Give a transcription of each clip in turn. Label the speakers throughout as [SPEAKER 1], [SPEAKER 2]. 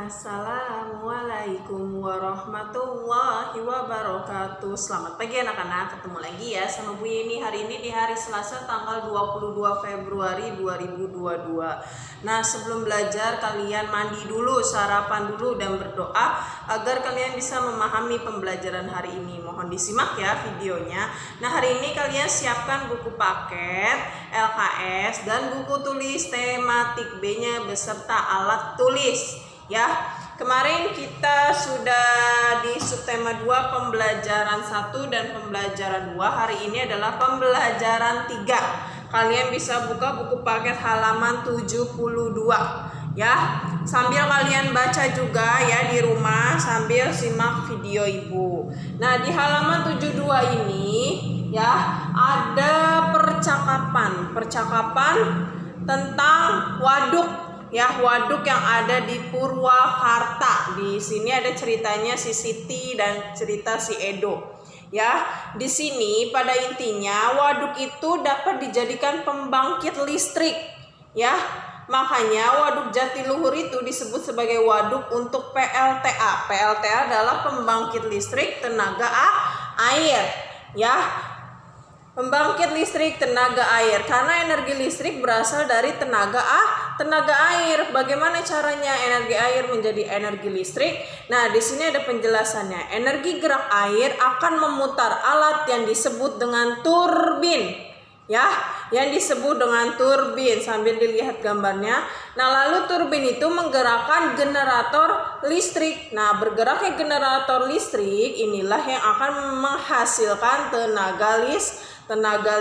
[SPEAKER 1] Assalamualaikum warahmatullahi wabarakatuh. Selamat pagi anak-anak, ketemu lagi ya sama Bu Yeni hari ini di hari Selasa tanggal 22 Februari 2022. Nah, sebelum belajar kalian mandi dulu, sarapan dulu dan berdoa agar kalian bisa memahami pembelajaran hari ini. Mohon disimak ya videonya. Nah, hari ini kalian siapkan buku paket, LKS dan buku tulis tematik B-nya beserta alat tulis. Ya, kemarin kita sudah di subtema 2 pembelajaran 1 dan pembelajaran 2. Hari ini adalah pembelajaran 3. Kalian bisa buka buku paket halaman 72 ya. Sambil kalian baca juga ya di rumah sambil simak video Ibu. Nah, di halaman 72 ini ya ada percakapan tentang waduk. Ya, waduk yang ada di Purwakarta. Di sini ada ceritanya si Siti dan cerita si Edo. Ya, di sini pada intinya waduk itu dapat dijadikan pembangkit listrik. Ya, makanya waduk Jatiluhur itu disebut sebagai waduk untuk PLTA. PLTA adalah pembangkit listrik tenaga air. Ya, pembangkit listrik tenaga air karena energi listrik berasal dari tenaga air. Bagaimana caranya energi air menjadi energi listrik? Nah, di sini ada penjelasannya. Energi gerak air akan memutar alat yang disebut dengan turbin. Ya, yang disebut dengan turbin sambil dilihat gambarnya. Nah, lalu turbin itu menggerakkan generator listrik. Nah, bergeraknya generator listrik inilah yang akan menghasilkan tenaga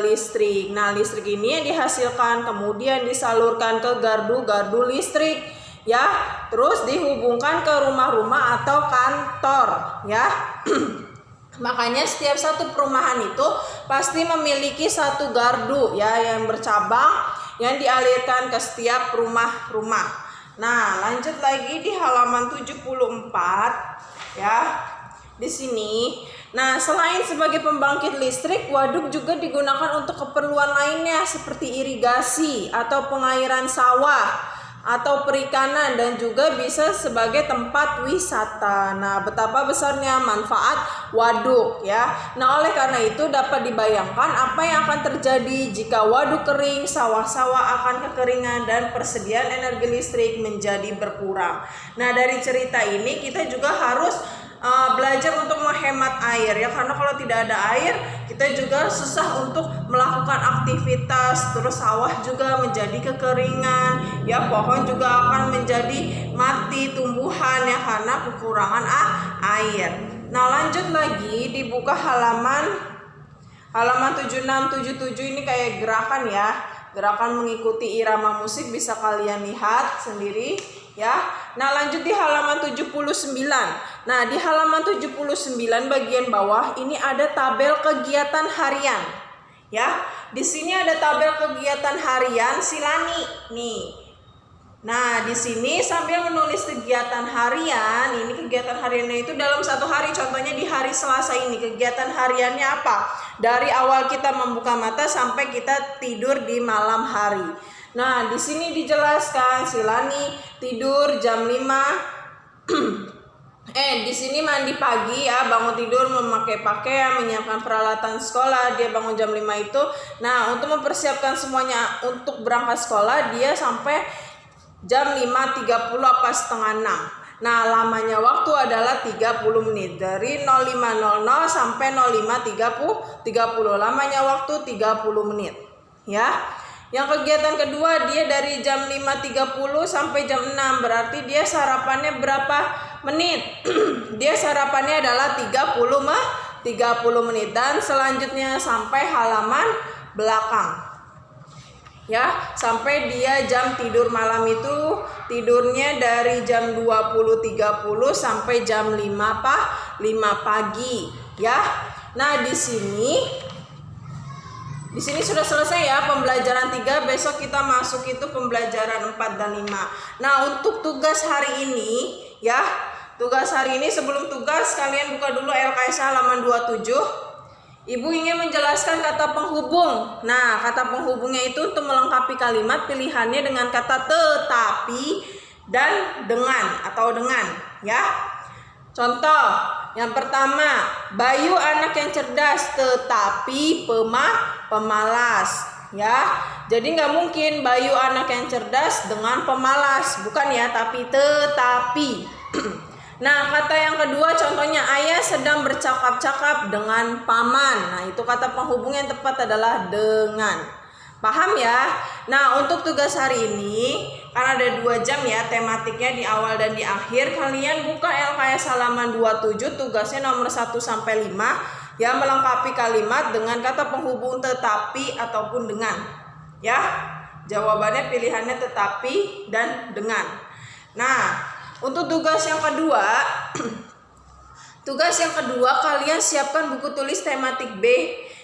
[SPEAKER 1] listrik. Nah, listrik ini yang dihasilkan kemudian disalurkan ke gardu listrik ya, terus dihubungkan ke rumah-rumah atau kantor ya. Makanya setiap satu perumahan itu pasti memiliki satu gardu ya yang bercabang yang dialirkan ke setiap rumah-rumah. Nah, lanjut lagi di halaman 74 ya. Di sini, nah selain sebagai pembangkit listrik, waduk juga digunakan untuk keperluan lainnya seperti irigasi atau pengairan sawah atau perikanan dan juga bisa sebagai tempat wisata. Nah, betapa besarnya manfaat waduk ya. Nah, oleh karena itu dapat dibayangkan apa yang akan terjadi jika waduk kering, sawah-sawah akan kekeringan dan persediaan energi listrik menjadi berkurang. Nah, dari cerita ini kita juga harus belajar untuk menghemat air ya, karena kalau tidak ada air kita juga susah untuk melakukan aktivitas, terus sawah juga menjadi kekeringan ya, pohon juga akan menjadi mati tumbuhan ya karena kekurangan air. Nah, lanjut lagi dibuka halaman 76 77 ini kayak gerakan ya, gerakan mengikuti irama musik bisa kalian lihat sendiri ya. Nah, lanjut di halaman 79. Nah, di halaman 79 bagian bawah ini ada tabel kegiatan harian. Ya, di sini ada tabel kegiatan harian Silani nih. Nah, di sini sambil menulis kegiatan harian, ini kegiatan hariannya itu dalam satu hari. Contohnya di hari Selasa ini kegiatan hariannya apa? Dari awal kita membuka mata sampai kita tidur di malam hari. Nah, di sini dijelaskan Silani tidur jam 5. Di sini mandi pagi ya, bangun tidur, memakai pakaian, menyiapkan peralatan sekolah. Dia bangun jam 5 itu. Nah, untuk mempersiapkan semuanya untuk berangkat sekolah, dia sampai jam 5.30 apa setengah 6. Nah, lamanya waktu adalah 30 menit. Dari 05.00 sampai 05.30. Lamanya waktu 30 menit. Ya. Yang kegiatan kedua dia dari jam 5.30 sampai jam 6. Berarti dia sarapannya berapa menit? Dia sarapannya adalah 30 menit. Dan selanjutnya sampai halaman belakang. Ya, sampai dia jam tidur malam itu tidurnya dari jam 20.30 sampai jam 5 pagi ya. Nah, di sini sudah selesai ya pembelajaran 3. Besok kita masuk itu pembelajaran 4 dan 5. Nah, untuk tugas hari ini ya, tugas hari ini sebelum tugas kalian buka dulu LKS halaman 27. Ibu ingin menjelaskan kata penghubung. Nah, kata penghubungnya itu untuk melengkapi kalimat pilihannya dengan kata tetapi dan dengan atau dengan, ya. Contoh yang pertama, Bayu anak yang cerdas tetapi pemalas, ya. Jadi nggak mungkin Bayu anak yang cerdas dengan pemalas, bukan ya, tapi tetapi. Nah, kata yang kedua contohnya, ayah sedang bercakap-cakap dengan paman. Nah, itu kata penghubung yang tepat adalah dengan. Paham ya? Nah, untuk tugas hari ini, karena ada 2 jam ya tematiknya di awal dan di akhir, kalian buka LKS halaman 27, tugasnya nomor 1 sampai 5, yang melengkapi kalimat dengan kata penghubung tetapi ataupun dengan. Ya, jawabannya pilihannya tetapi dan dengan. Nah, untuk tugas yang kedua, kalian siapkan buku tulis tematik B.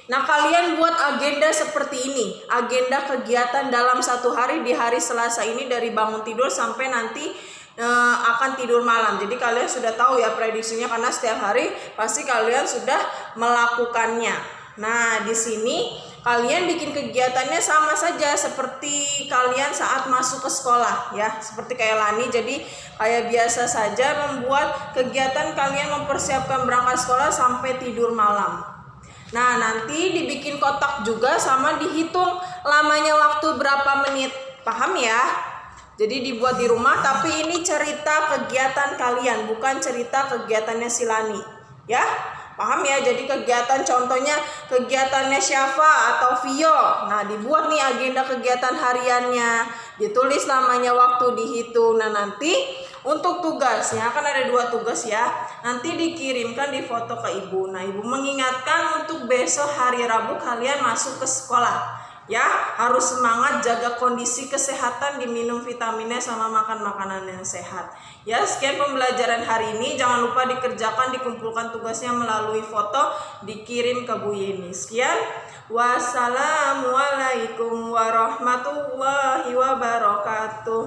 [SPEAKER 1] Nah, kalian buat agenda seperti ini. Agenda kegiatan dalam 1 hari di hari Selasa ini dari bangun tidur sampai nanti akan tidur malam. Jadi kalian sudah tahu ya prediksinya, karena setiap hari pasti kalian sudah melakukannya. Nah, di sini kalian bikin kegiatannya sama saja seperti kalian saat masuk ke sekolah ya, seperti kayak Lani. Jadi kayak biasa saja membuat kegiatan kalian mempersiapkan berangkat sekolah sampai tidur malam. Nah, nanti dibikin kotak juga sama dihitung lamanya waktu berapa menit. Paham ya? Jadi dibuat di rumah, tapi ini cerita kegiatan kalian, bukan cerita kegiatannya si Lani. Ya? Paham ya? Jadi kegiatan contohnya kegiatannya Syafa atau Vio. Nah, dibuat nih agenda kegiatan hariannya, ditulis lamanya waktu, dihitung. Nah, nanti untuk tugasnya kan ada 2 tugas ya. Nanti dikirimkan di foto ke ibu. Nah, ibu mengingatkan untuk besok hari Rabu kalian masuk ke sekolah. Ya, harus semangat, jaga kondisi kesehatan, diminum vitaminnya sama makan makanan yang sehat. Ya, sekian pembelajaran hari ini. Jangan lupa dikerjakan, dikumpulkan tugasnya melalui foto, dikirim ke Bu Yeni. Sekian. Wassalamualaikum warahmatullahi wabarakatuh.